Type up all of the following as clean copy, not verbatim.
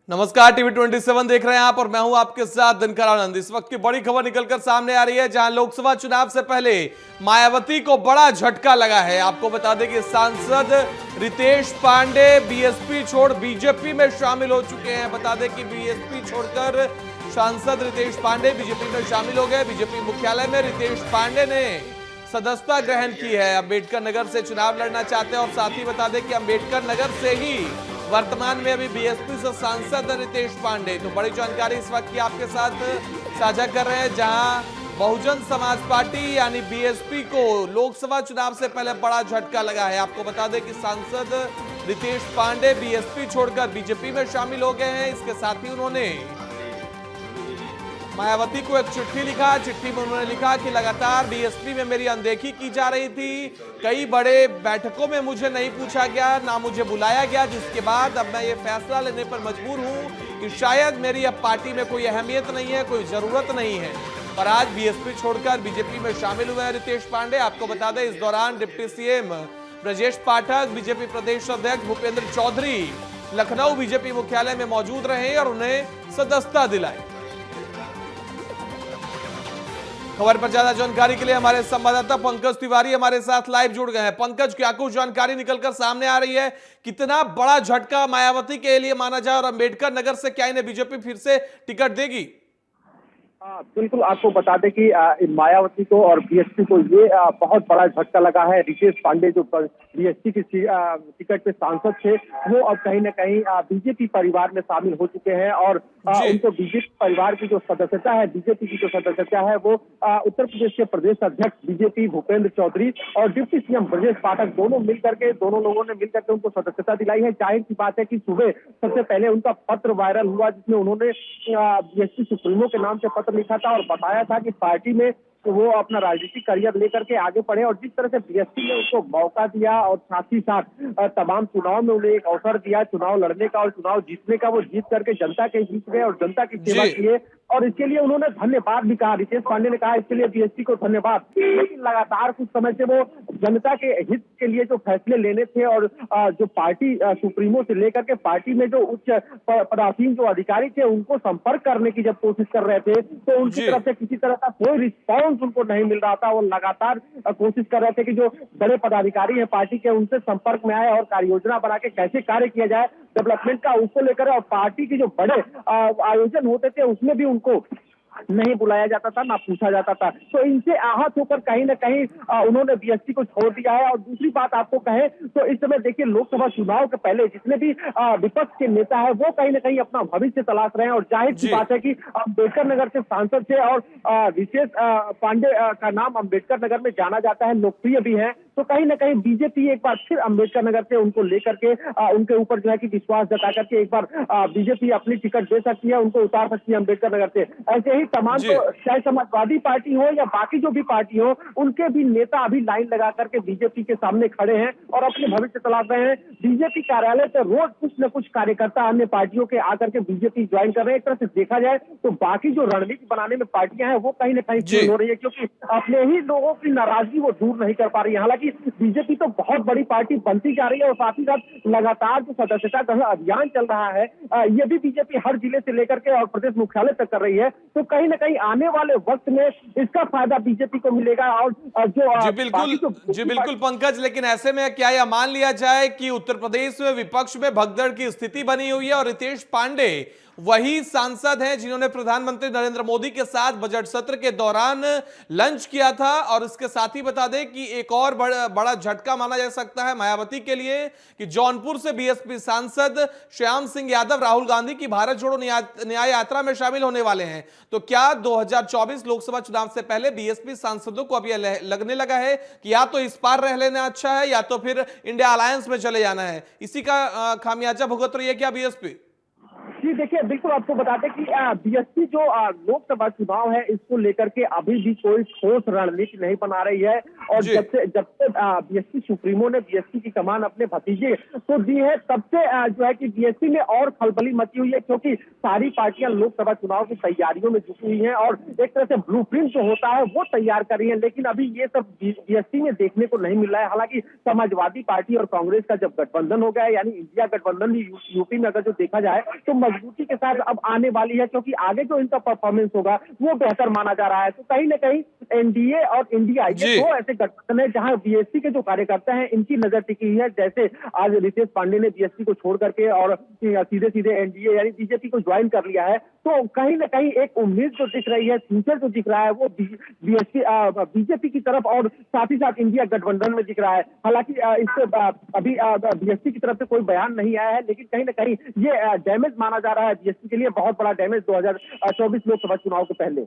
नमस्कार, टीवी 27 देख रहे हैं आप और मैं हूं आपके साथ दिनकर आनंद। इस वक्त की बड़ी खबर निकलकर सामने आ रही है, जहां लोकसभा चुनाव से पहले मायावती को बड़ा झटका लगा है। आपको बता दें कि सांसद रितेश पांडे बीएसपी छोड़ बीजेपी में शामिल हो चुके हैं। बता दें कि बीएसपी छोड़कर सांसद रितेश पांडे बीजेपी में शामिल हो गए। बीजेपी मुख्यालय में रितेश पांडे ने सदस्यता ग्रहण की है। अम्बेडकर नगर से चुनाव लड़ना चाहते हैं और साथ ही बता दें कि अम्बेडकर नगर से ही वर्तमान में अभी बीएसपी से सांसद रितेश पांडे। तो बड़ी जानकारी इस वक्त की आपके साथ साझा कर रहे हैं, जहां बहुजन समाज पार्टी यानी बीएसपी को लोकसभा चुनाव से पहले बड़ा झटका लगा है। आपको बता दें कि सांसद रितेश पांडे बीएसपी छोड़कर बीजेपी में शामिल हो गए हैं। इसके साथ ही उन्होंने मायावती को एक चिट्ठी लिखा। चिट्ठी में उन्होंने लिखा कि लगातार बीएसपी में मेरी अनदेखी की जा रही थी, कई बड़े बैठकों में मुझे नहीं पूछा गया, ना मुझे बुलाया गया, जिसके बाद अब मैं ये फैसला लेने पर मजबूर हूं कि शायद मेरी अब पार्टी में कोई अहमियत नहीं है, कोई जरूरत नहीं है। पर आज बीएसपी छोड़कर बीजेपी में शामिल हुए हैं रितेश पांडे। आपको बता दें, इस दौरान deputy CM Brajesh Pathak, BJP प्रदेश अध्यक्ष भूपेंद्र चौधरी लखनऊ बीजेपी मुख्यालय में मौजूद रहे और उन्हें सदस्यता दिलाई। खबर पर ज्यादा जानकारी के लिए हमारे संवाददाता पंकज तिवारी हमारे साथ लाइव जुड़ गए हैं। पंकज, क्या कुछ जानकारी निकलकर सामने आ रही है? कितना बड़ा झटका मायावती के लिए माना जाए और अंबेडकर नगर से क्या इन्हें बीजेपी फिर से टिकट देगी? बिल्कुल, आपको बता दें कि मायावती को और बीएसपी को ये बहुत बड़ा झटका लगा है। रितेश पांडे जो बीएसपी की टिकट पे सांसद थे, वो अब कहीं ना कहीं बीजेपी परिवार में शामिल हो चुके हैं और उनको बीजेपी परिवार की जो सदस्यता है, बीजेपी की जो सदस्यता है, वो उत्तर प्रदेश के प्रदेश अध्यक्ष बीजेपी भूपेंद्र चौधरी और डिप्टी सीएम ब्रजेश पाठक दोनों लोगों ने मिलकर के उनको सदस्यता दिलाई है। जाहिर सी बात है कि सुबह सबसे पहले उनका पत्र वायरल हुआ, जिसमें उन्होंने बीएसपी सुप्रीमो के नाम से पत्र लिखा था और बताया था कि पार्टी में तो वो अपना राजनीतिक करियर लेकर के आगे बढ़े और जिस तरह से बीएसपी ने उनको मौका दिया और साथ ही साथ तमाम चुनाव में उन्हें एक अवसर दिया चुनाव लड़ने का और चुनाव जीतने का, वो जीत करके जनता के बीच गए और जनता की सेवा किए और इसके लिए उन्होंने धन्यवाद भी कहा। रितेश पांडे ने कहा इसके लिए बीएसपी को धन्यवाद। लेकिन लगातार कुछ समय से वो जनता के हित के लिए जो फैसले लेने थे और जो पार्टी सुप्रीमो से लेकर के पार्टी में जो उच्च पदासीन जो अधिकारी थे उनको संपर्क करने की जब कोशिश कर रहे थे, तो उनकी तरफ से किसी तरह का कोई रिस्पॉन्स उनको नहीं मिल रहा था। वो लगातार कोशिश कर रहे थे कि जो बड़े पदाधिकारी हैं पार्टी के, उनसे संपर्क में आए और कार्य योजना बना के कैसे कार्य किया जाए डेवलपमेंट का, उसको लेकर और पार्टी के जो बड़े आयोजन होते थे उसमें भी उनको नहीं बुलाया जाता था, ना पूछा जाता था। तो इनसे आहत होकर कहीं ना कहीं उन्होंने बीएसपी को छोड़ दिया है। और दूसरी बात आपको कहें तो इस समय देखिए, लोकसभा चुनाव के पहले जितने भी विपक्ष के नेता है वो कहीं ना कहीं अपना भविष्य तलाश रहे हैं और जाहिर सी बात है कि अम्बेडकर नगर से सांसद थे और रितेश पांडे का नाम अम्बेडकर नगर में जाना जाता है, लोकप्रिय भी है। तो कहीं ना कहीं बीजेपी एक बार फिर अम्बेडकर नगर से उनको लेकर के उनके ऊपर जो है कि विश्वास जता करके एक बार बीजेपी अपनी टिकट दे सकती है, उनको उतार सकती है अम्बेडकर नगर से। ऐसे ही तमाम तो चाहे समाजवादी पार्टी हो या बाकी जो भी पार्टी हो, उनके भी नेता अभी लाइन लगा करके बीजेपी के सामने खड़े हैं और अपने भविष्य तलाश रहे हैं। बीजेपी कार्यालय से रोज कुछ न कुछ कार्यकर्ता अन्य पार्टियों के आकर के बीजेपी ज्वाइन कर रहे हैं। एक तरह से देखा जाए तो बाकी जो रणनीति बनाने में पार्टियां हैं वो कहीं ना कहीं फेल हो रही है, क्योंकि अपने ही लोगों की नाराजगी वो दूर नहीं कर पा रही है। हालांकि बीजेपी तो बहुत बड़ी पार्टी बनती जा रही है और साथ ही साथ लगातार जो सदस्यता ग्रहण अभियान चल रहा है, ये भी बीजेपी हर जिले से लेकर के और प्रदेश मुख्यालय तक कर रही है। तो कहीं ना कहीं आने वाले वक्त में इसका फायदा बीजेपी को मिलेगा। और जो जी बिल्कुल पंकज, लेकिन ऐसे में क्या यह मान लिया जाए कि उत्तर प्रदेश में विपक्ष में भगदड़ की स्थिति बनी हुई है और रितेश पांडे वही सांसद हैं जिन्होंने प्रधानमंत्री नरेंद्र मोदी के साथ बजट सत्र के दौरान लंच किया था? और इसके साथ ही बता दें कि एक और बड़ा झटका माना जा सकता है मायावती के लिए कि जौनपुर से बीएसपी सांसद श्याम सिंह यादव राहुल गांधी की भारत जोड़ो न्याय यात्रा में शामिल होने वाले हैं। तो क्या 2024 लोकसभा चुनाव से पहले बीएसपी सांसदों को अब यह लगने लगा है कि या तो इस पार रह लेना अच्छा है या तो फिर इंडिया अलायंस में चले जाना है? इसी का खामियाजा भुगत रही है क्या बीएसपी? जी देखिए, बिल्कुल आपको बताते कि बीएसपी जो लोकसभा चुनाव है इसको लेकर के अभी भी कोई ठोस रणनीति नहीं बना रही है। और जी। जब से बीएसपी सुप्रीमो ने बीएसपी की कमान अपने भतीजे को दी है, तब से जो है कि बीएसपी में और खलबली मची हुई है, क्योंकि सारी पार्टियां लोकसभा चुनाव की तैयारियों में जुटी हुई हैं और एक तरह से ब्लूप्रिंट जो होता है वो तैयार कर रही है। लेकिन अभी ये सब बीएसपी में देखने को नहीं मिल रहा है। हालांकि समाजवादी पार्टी और कांग्रेस का जब गठबंधन हो गया, यानी इंडिया गठबंधन भी यूपी में अगर जो देखा जाए तो मजबूती के साथ अब आने वाली है, क्योंकि आगे जो इनका परफॉर्मेंस होगा वो बेहतर माना जा रहा है। तो कहीं ना कहीं एनडीए और इंडिया, ये दो ऐसे गठबंधन है जहां बीएसपी के जो कार्यकर्ता हैं इनकी नजर टिकी हुई है। जैसे आज रितेश पांडे ने बीएसपी को छोड़ करके और सीधे सीधे एनडीए यानी बीजेपी को ज्वाइन कर लिया है, तो कहीं ना कहीं एक उम्मीद जो दिख रही है, फ्यूचर जो दिख रहा है वो बीजेपी की तरफ और साथ ही साथ इंडिया गठबंधन में दिख रहा है। हालांकि इससे अभी बीएसपी की तरफ से कोई बयान नहीं आया है, लेकिन कहीं ना कहीं ये डैमेज माना जा रहा है बीएसपी के लिए, बहुत बड़ा डैमेज 2024 लोकसभा चुनाव के पहले।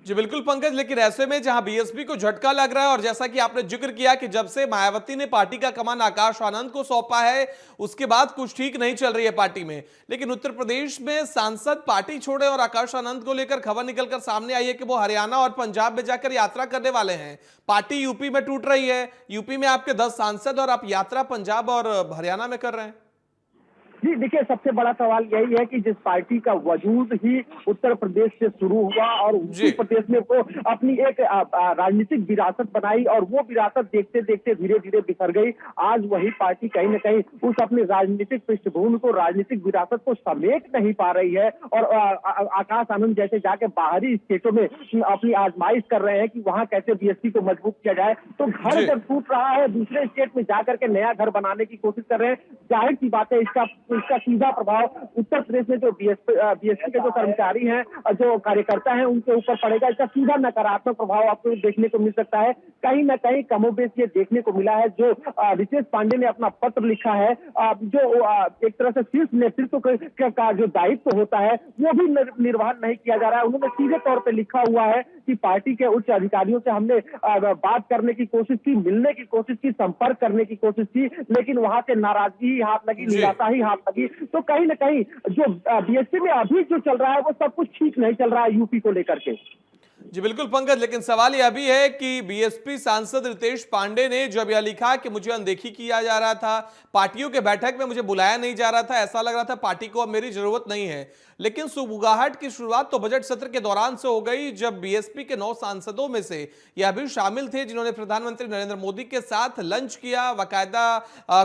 जी बिल्कुल पंकज, लेकिन ऐसे में जहां बीएसपी को झटका लग रहा है और जैसा कि आपने जिक्र किया कि जब से मायावती ने पार्टी का कमान आकाश आनंद को सौंपा है उसके बाद कुछ ठीक नहीं चल रही है पार्टी में, लेकिन उत्तर प्रदेश में सांसद पार्टी छोड़े और आकाश आनंद को लेकर खबर निकलकर सामने आई है कि वो हरियाणा और पंजाब में जाकर यात्रा करने वाले हैं। पार्टी यूपी में टूट रही है, यूपी में आपके 10 सांसद और आप यात्रा पंजाब और हरियाणा में कर रहे हैं। जी देखिए, सबसे बड़ा सवाल यही है कि जिस पार्टी का वजूद ही उत्तर प्रदेश से शुरू हुआ और उत्तर प्रदेश में वो अपनी एक राजनीतिक विरासत बनाई और वो विरासत देखते देखते धीरे धीरे बिखर गई। आज वही पार्टी कहीं ना कहीं उस अपनी राजनीतिक पृष्ठभूमि को, राजनीतिक विरासत को समेट नहीं पा रही है और आकाश आनंद जैसे जाके बाहरी स्टेटों में अपनी आजमाइश कर रहे हैं कि वहां कैसे बीएसपी को मजबूत किया जाए। तो घर जब टूट रहा है, दूसरे स्टेट में जाकर के नया घर बनाने की कोशिश कर रहे हैं, जाहिर सी बात है इसका सीधा प्रभाव उत्तर प्रदेश में जो बीएसपी के जो कर्मचारी हैं, जो कार्यकर्ता हैं, उनके ऊपर पड़ेगा। इसका सीधा नकारात्मक प्रभाव आपको देखने को मिल सकता है। कहीं ना कहीं कमोबेश ये देखने को मिला है, जो रितेश पांडे ने अपना पत्र लिखा है, जो एक तरह से शीर्ष नेतृत्व का जो दायित्व होता है वो भी निर्वहन नहीं किया जा रहा है। उन्होंने सीधे तौर पर लिखा हुआ है कि पार्टी के उच्च अधिकारियों से हमने बात करने की कोशिश की, मिलने की कोशिश की, संपर्क करने की कोशिश की, लेकिन वहां से नाराजगी ही हाथ लगी, निराशा ही हाथ लगी। तो कहीं ना कहीं जो बीएसपी में अभी जो चल रहा है वो सब कुछ ठीक नहीं चल रहा है यूपी को लेकर के। जी बिल्कुल पंकज, लेकिन सवाल यह भी है कि बीएसपी सांसद रितेश पांडे ने जब यह लिखा कि मुझे अनदेखी किया जा रहा था, पार्टियों के बैठक में मुझे बुलाया नहीं जा रहा था, ऐसा लग रहा था पार्टी को अब मेरी जरूरत नहीं है, लेकिन सुबुगाहट की शुरुआत तो बजट सत्र के दौरान से हो गई जब बीएसपी के 9 सांसदों में से यह भी शामिल थे जिन्होंने प्रधानमंत्री नरेंद्र मोदी के साथ लंच किया बाकायदा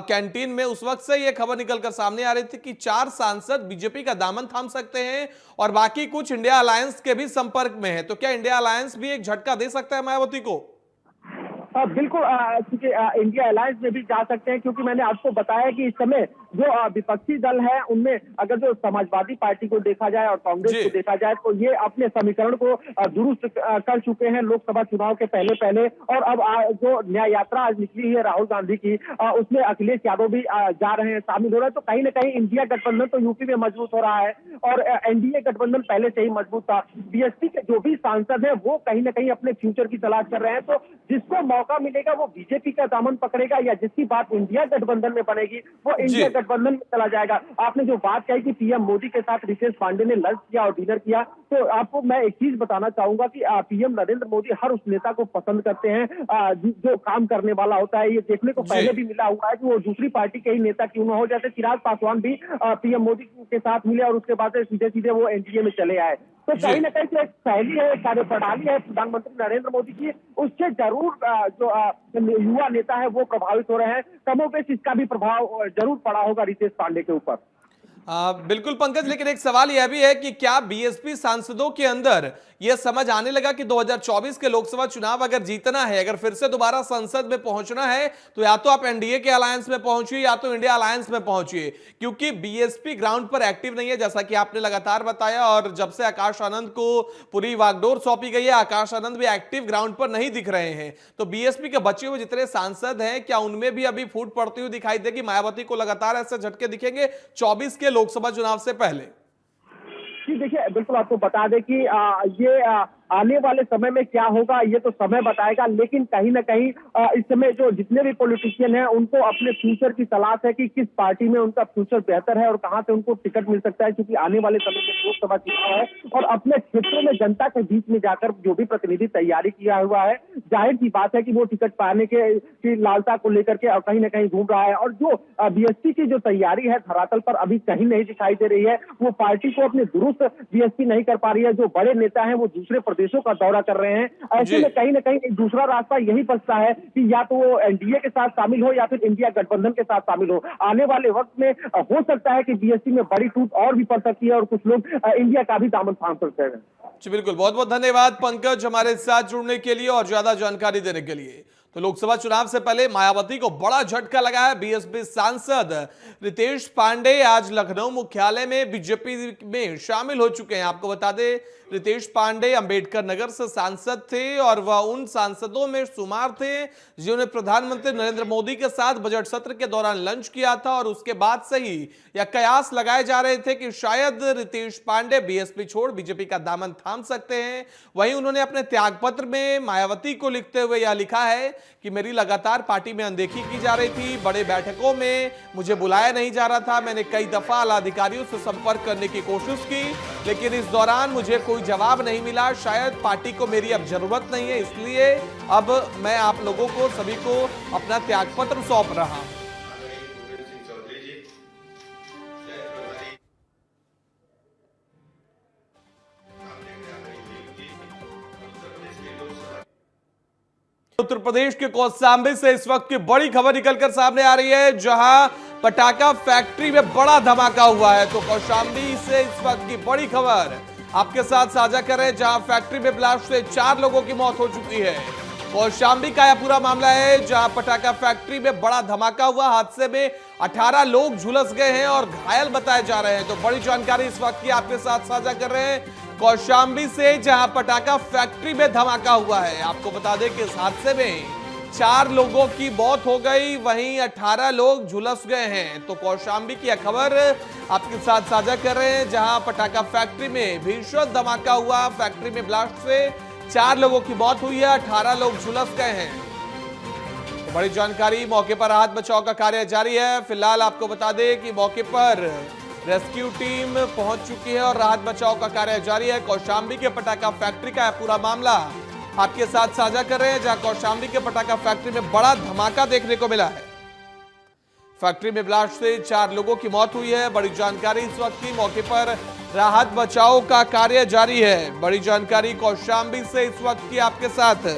कैंटीन में। उस वक्त से यह खबर निकलकर सामने आ रही थी कि 4 सांसद बीजेपी का दामन थाम सकते हैं और बाकी कुछ इंडिया अलायंस के भी संपर्क में है। तो क्या इंडिया अलायंस भी एक झटका दे सकता है मायावती को? बिल्कुल, क्योंकि इंडिया अलायंस में भी जा सकते हैं, क्योंकि मैंने आपको बताया कि इस समय जो विपक्षी दल है उनमें अगर जो समाजवादी पार्टी को देखा जाए और कांग्रेस को देखा जाए तो ये अपने समीकरण को दुरुस्त कर चुके हैं लोकसभा चुनाव के पहले। और अब जो न्याय यात्रा आज निकली है राहुल गांधी की, उसमें अखिलेश यादव भी जा रहे हैं, शामिल हो रहे हैं। तो कहीं ना कहीं इंडिया गठबंधन तो यूपी में मजबूत हो रहा है और एनडीए गठबंधन पहले से ही मजबूत था। बीएसपी के जो भी सांसद है वो कहीं ना कहीं अपने फ्यूचर की तलाश कर रहे हैं। तो जिसको मौका मिलेगा वो बीजेपी का दामन पकड़ेगा या जिसकी बात इंडिया गठबंधन में बनेगी वो इंडिया गठबंधन में चला जाएगा। आपने जो बात कही कि पीएम मोदी के साथ रितेश पांडे ने लंच किया और डिनर किया, तो आपको मैं एक चीज बताना चाहूंगा कि पीएम नरेंद्र मोदी हर उस नेता को पसंद करते हैं जो काम करने वाला होता है। ये देखने को पहले भी मिला हुआ है कि वो दूसरी पार्टी के ही नेता क्यों न हो, जैसे चिराग पासवान भी पीएम मोदी के साथ मिले और उसके बाद सीधे सीधे वो एनडीए में चले आए। तो कहीं ना कहीं जो एक शैली है, कार्यप्रणाली है प्रधानमंत्री नरेंद्र मोदी की, उससे जरूर जो युवा नेता है वो प्रभावित हो रहे हैं। कमोबेश इसका भी प्रभाव जरूर पड़ा होगा रितेश पांडे के ऊपर। बिल्कुल पंकज, लेकिन एक सवाल यह भी है कि क्या बीएसपी सांसदों के अंदर यह समझ आने लगा कि 2024 के लोकसभा चुनाव अगर जीतना है, अगर फिर से दोबारा संसद में पहुंचना है, तो या तो आप एनडीए के अलायंस में पहुंचिए या तो इंडिया अलायंस में पहुंचिए, क्योंकि बीएसपी ग्राउंड पर एक्टिव नहीं है जैसा कि आपने लगातार बताया। और जब से आकाश आनंद को पूरी वागडोर सौंपी गई है, आकाश आनंद भी एक्टिव ग्राउंड पर नहीं दिख रहे हैं। तो बीएसपी के बचे हुए जितने सांसद हैं, क्या उनमें भी अभी फूट पड़ती हुई दिखाई देगी? मायावती को लगातार ऐसे झटके दिखेंगे 24 के लोकसभा चुनाव से पहले? जी देखिए, बिल्कुल आपको बता दें कि ये आने वाले समय में क्या होगा ये तो समय बताएगा, लेकिन कहीं ना कहीं इस समय जो जितने भी पॉलिटिशियन हैं उनको अपने फ्यूचर की तलाश है कि किस पार्टी में उनका फ्यूचर बेहतर है और कहां से उनको टिकट मिल सकता है, क्योंकि आने वाले समय में लोकसभा चुनाव है और अपने क्षेत्रों में जनता के बीच में जाकर जो भी प्रतिनिधि तैयारी किया हुआ है, जाहिर सी बात है कि वो टिकट पाने की लालसा को लेकर के कहीं ना कहीं घूम रहा है। और जो बीएसपी की जो तैयारी है धरातल पर अभी कहीं नहीं दिखाई दे रही है, वो पार्टी को अपने दुरुस्त बीएसपी नहीं कर पा रही है। जो बड़े नेता हैं वो दूसरे प्रदेशों का दौरा कर रहे हैं, ऐसे में कहीं ना कहीं एक दूसरा रास्ता यही बचता है कि या तो वो एनडीए के साथ शामिल हो या फिर इंडिया गठबंधन के साथ शामिल हो। आने वाले वक्त में हो सकता है कि बीएसपी में बड़ी टूट और भी पड़ सकती है और कुछ लोग इंडिया का भी दामन थाम सकते हैं। जी बिल्कुल, बहुत बहुत धन्यवाद पंकज हमारे साथ जुड़ने के लिए और ज्यादा जानकारी देने के लिए। तो लोकसभा चुनाव से पहले मायावती को बड़ा झटका लगा है। बीएसपी सांसद रितेश पांडे आज लखनऊ मुख्यालय में बीजेपी में शामिल हो चुके हैं। आपको बता दें, रितेश पांडे अंबेडकर नगर से सांसद थे और वह उन सांसदों में शुमार थे जिन्होंने प्रधानमंत्री नरेंद्र मोदी के साथ बजट सत्र के दौरान लंच किया था और उसके बाद से ही यह कयास लगाए जा रहे थे कि शायद रितेश पांडे बीएसपी छोड़ बीजेपी का दामन थाम सकते हैं। वहीं उन्होंने अपने त्यागपत्र में मायावती को लिखते हुए यह लिखा है कि मेरी लगातार पार्टी में अनदेखी की जा रही थी, बड़े बैठकों में मुझे बुलाया नहीं जा रहा था, मैंने कई दफा आला अधिकारियों से संपर्क करने की कोशिश की लेकिन इस दौरान मुझे कोई जवाब नहीं मिला। शायद पार्टी को मेरी अब जरूरत नहीं है, इसलिए अब मैं आप लोगों को सभी को अपना त्यागपत्र सौंप रहा हूं। उत्तर प्रदेश के कौशाम्बी से इस वक्त की बड़ी खबर निकलकर सामने आ रही है, जहां पटाखा फैक्ट्री में बड़ा धमाका हुआ है। तो कौशाम्बी से इस वक्त की बड़ी खबर आपके साथ साझा कर रहे हैं, जहां फैक्ट्री में ब्लास्ट से 4 लोगों की मौत हो चुकी है। कौशाम्बी का यह पूरा मामला है, जहां पटाखा फैक्ट्री में बड़ा धमाका हुआ। हादसे में 18 लोग झुलस गए हैं और घायल बताए जा रहे हैं। तो बड़ी जानकारी इस वक्त की आपके साथ साझा कर रहे हैं कौशाम्बी से, जहां पटाखा फैक्ट्री में धमाका हुआ है। आपको बता दें कि इस हादसे में 4 लोगों की मौत हो गई, वहीं 18 लोग झुलस गए हैं। तो कौशाम्बी की यह खबर आपके साथ साझा कर रहे हैं, जहां पटाखा फैक्ट्री में भीषण धमाका हुआ। फैक्ट्री में ब्लास्ट से 4 लोगों की मौत हुई है, 18 लोग झुलस गए हैं। तो बड़ी जानकारी, मौके पर राहत बचाव का कार्य जारी है। फिलहाल आपको बता दें कि मौके पर रेस्क्यू टीम पहुंच चुकी है और राहत बचाव का कार्य जारी है। कौशाम्बी के पटाखा फैक्ट्री का पूरा मामला आपके साथ साझा कर रहे हैं, जहां कौशाम्बी के पटाखा फैक्ट्री में बड़ा धमाका देखने को मिला है। फैक्ट्री में ब्लास्ट से 4 लोगों की मौत हुई है। बड़ी जानकारी इस वक्त की, मौके पर राहत बचाव का कार्य जारी है। बड़ी जानकारी कौशाम्बी से इस वक्त की आपके साथ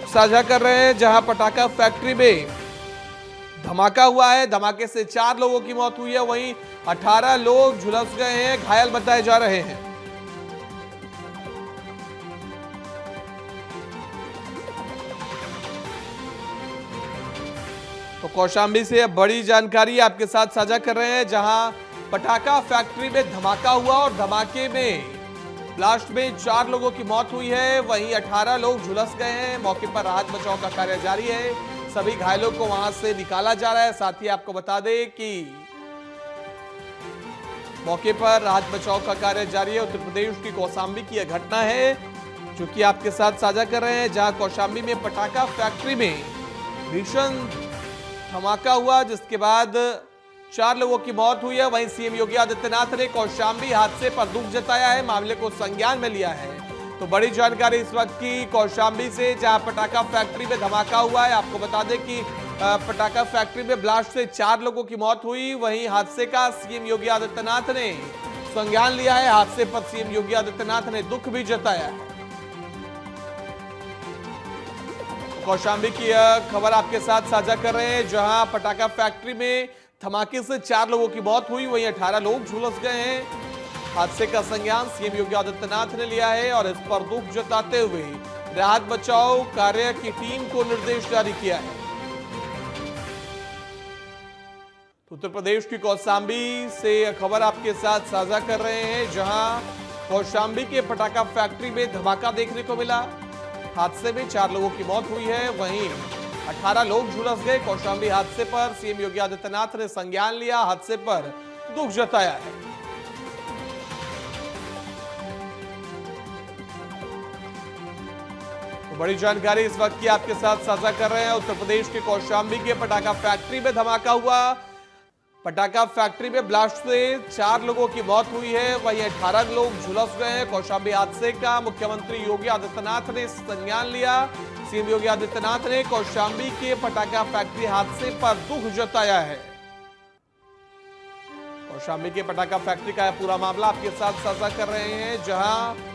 साझा कर रहे हैं, जहां पटाखा फैक्ट्री में धमाका हुआ है। धमाके से 4 लोगों की मौत हुई है, वहीं 18 लोग झुलस गए हैं, घायल बताए जा रहे हैं। तो कौशाम्बी से बड़ी जानकारी आपके साथ साझा कर रहे हैं, जहां पटाखा फैक्ट्री में धमाका हुआ और धमाके में ब्लास्ट में 4 लोगों की मौत हुई है, वहीं 18 लोग झुलस गए हैं। मौके पर राहत बचाव का कार्य जारी है, सभी घायलों को वहां से निकाला जा रहा है। साथ ही आपको बता दें कि मौके पर राहत बचाव का कार्य जारी है। उत्तर प्रदेश की कौशाम्बी की यह घटना है जो कि आपके साथ साझा कर रहे हैं, जहां कौशाम्बी में पटाखा फैक्ट्री में भीषण धमाका हुआ, जिसके बाद 4 लोगों की मौत हुई है। वहीं सीएम योगी आदित्यनाथ ने कौशाम्बी हादसे पर दुख जताया है, मामले को संज्ञान में लिया है। तो बड़ी जानकारी इस वक्त की कौशाम्बी से, जहां पटाखा फैक्ट्री में धमाका हुआ है। आपको बता दें कि पटाखा फैक्ट्री में ब्लास्ट से 4 लोगों की मौत हुई। वहीं हादसे का सीएम योगी आदित्यनाथ ने संज्ञान लिया है। हादसे पर सीएम योगी आदित्यनाथ ने दुख भी जताया है। कौशाम्बी की यह खबर आपके साथ साझा कर रहे हैं, जहां पटाखा फैक्ट्री में धमाके से 4 लोगों की मौत हुई, वहीं 18 लोग झुलस गए हैं। हादसे का संज्ञान सीएम योगी आदित्यनाथ ने लिया है और इस पर दुख जताते हुए राहत बचाव कार्य की टीम को निर्देश जारी किया है। उत्तर प्रदेश की कौशाम्बी से खबर आपके साथ साझा कर रहे हैं, जहां कौशाम्बी के पटाखा फैक्ट्री में धमाका देखने को मिला। हादसे में 4 लोगों की मौत हुई है, वहीं 18 लोग झुलस गए। कौशाम्बी हादसे पर सीएम योगी आदित्यनाथ ने संज्ञान लिया, हादसे पर दुख जताया है। बड़ी जानकारी इस वक्त की आपके साथ साझा कर रहे हैं। उत्तर प्रदेश के कौशाम्बी के पटाखा फैक्ट्री में धमाका हुआ। पटाखा फैक्ट्री में ब्लास्ट से 4 लोगों की मौत हुई है, वहीं 18 लोग झुलस गए हैं। कौशाम्बी हादसे का मुख्यमंत्री योगी आदित्यनाथ ने संज्ञान लिया। सीएम योगी आदित्यनाथ ने कौशाम्बी के पटाखा फैक्ट्री हादसे पर दुख जताया है। कौशाम्बी के पटाखा फैक्ट्री का पूरा मामला आपके साथ साझा कर रहे हैं, जहां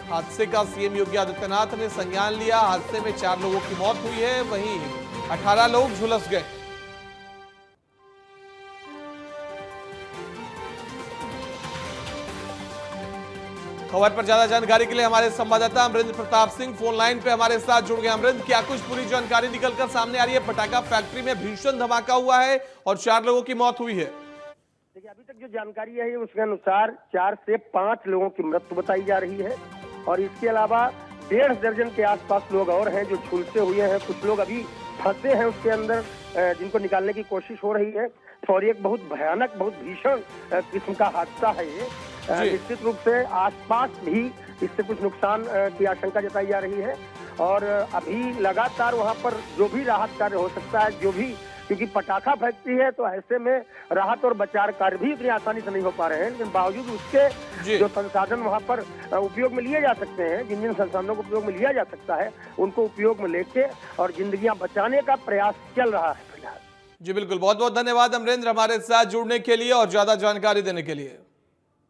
हादसे का सीएम योगी आदित्यनाथ ने संज्ञान लिया। हादसे में 4 लोगों की मौत हुई है, वहीं 18 लोग झुलस गए। खबर पर ज्यादा जानकारी के लिए हमारे संवाददाता अमरिंद्र प्रताप सिंह फोन लाइन पे हमारे साथ जुड़ गए। अमरिंद्र, क्या कुछ पूरी जानकारी निकलकर सामने आ रही है? पटाखा फैक्ट्री में भीषण धमाका हुआ है और 4 लोगों की मौत हुई है। देखिए, अभी तक जो जानकारी है उसके अनुसार 4 से 5 लोगों की मृत्यु बताई जा रही है और इसके अलावा 1.5 दर्जन के आसपास लोग और हैं जो झुलसे हुए हैं। कुछ लोग अभी फंसे हैं उसके अंदर, जिनको निकालने की कोशिश हो रही है। और एक बहुत भयानक, बहुत भीषण किस्म का हादसा है ये। निश्चित रूप से आसपास भी इससे कुछ नुकसान की आशंका जताई जा रही है और अभी लगातार वहां पर जो भी राहत कार्य हो सकता है, जो भी, क्योंकि पटाखा फैक्ट्री है तो ऐसे में राहत और बचाव कार्य भी इतनी आसानी से नहीं हो पा रहे हैं, लेकिन बावजूद उसके जो संसाधन वहां पर उपयोग में लिए जा सकते हैं, जिन जिन संसाधनों को उपयोग में लिया जा सकता है उनको उपयोग में लेके और जिंदगियां बचाने का प्रयास चल रहा है फिलहाल। जी बिल्कुल, बहुत बहुत धन्यवाद अमरिंद्र हमारे साथ जुड़ने के लिए और ज्यादा जानकारी देने के लिए।